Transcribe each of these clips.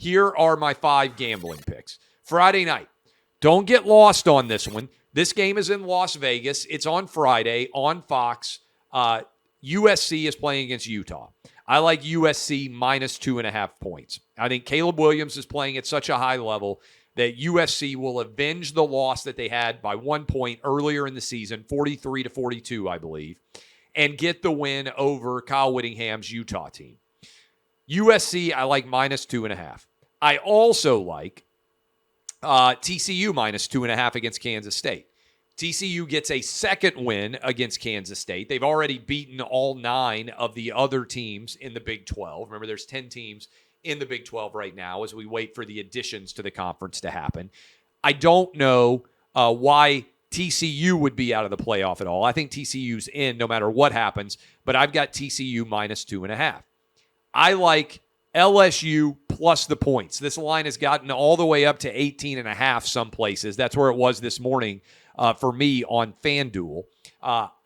Here are my 5 gambling picks. Friday night. Don't get lost on this one. This game is in Las Vegas. It's on Friday on Fox. USC is playing against Utah. I like USC minus 2.5 points. I think Caleb Williams is playing at such a high level that USC will avenge the loss that they had by 1 point earlier in the season, 43-42, I believe, and get the win over Kyle Whittingham's Utah team. USC, I like minus 2.5. I also like TCU minus 2.5 against Kansas State. TCU gets a second win against Kansas State. They've already beaten all 9 of the other teams in the Big 12. Remember, there's 10 teams in the Big 12 right now as we wait for the additions to the conference to happen. I don't know why TCU would be out of the playoff at all. I think TCU's in no matter what happens, but I've got TCU minus 2.5. I like LSU plus the points. This line has gotten all the way up to 18.5 some places. That's where it was this morning for me on FanDuel.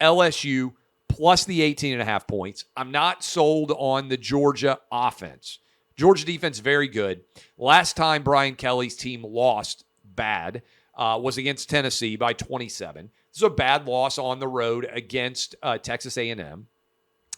LSU plus the 18.5 points. I'm not sold on the Georgia offense. Georgia defense, very good. Last time Brian Kelly's team lost bad was against Tennessee by 27. This is a bad loss on the road against Texas A&M.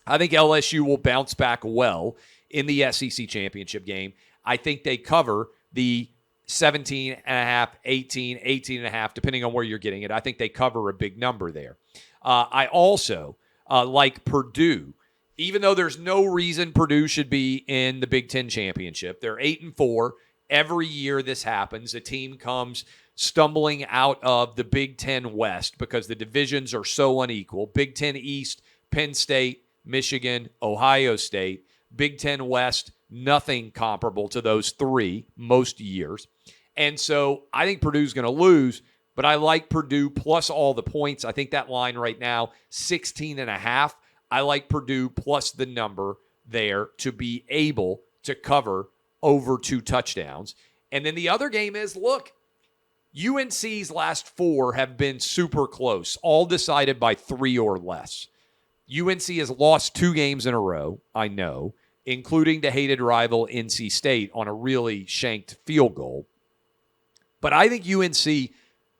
I think LSU will bounce back well in the SEC championship game. I think they cover the 17.5, 18, 18.5, depending on where you're getting it. I think they cover a big number there. I also like Purdue. Even though there's no reason Purdue should be in the Big Ten championship, they're 8-4. Every year this happens. A team comes stumbling out of the Big Ten West because the divisions are so unequal. Big Ten East, Penn State, Michigan, Ohio State. Big Ten West, nothing comparable to those 3 most years. And so I think Purdue's going to lose, but I like Purdue plus all the points. I think that line right now, 16.5. I like Purdue plus the number there to be able to cover over 2 touchdowns. And then the other game is, look, UNC's last 4 have been super close, all decided by 3 or less. UNC has lost 2 games in a row, I know, including the hated rival NC State on a really shanked field goal. But I think UNC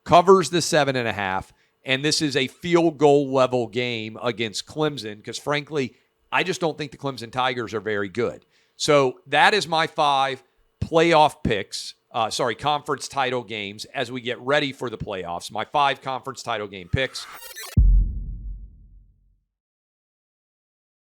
covers the 7.5, and this is a field goal level game against Clemson because, frankly, I just don't think the Clemson Tigers are very good. So that is my 5 playoff picks, conference title games as we get ready for the playoffs. My 5 conference title game picks.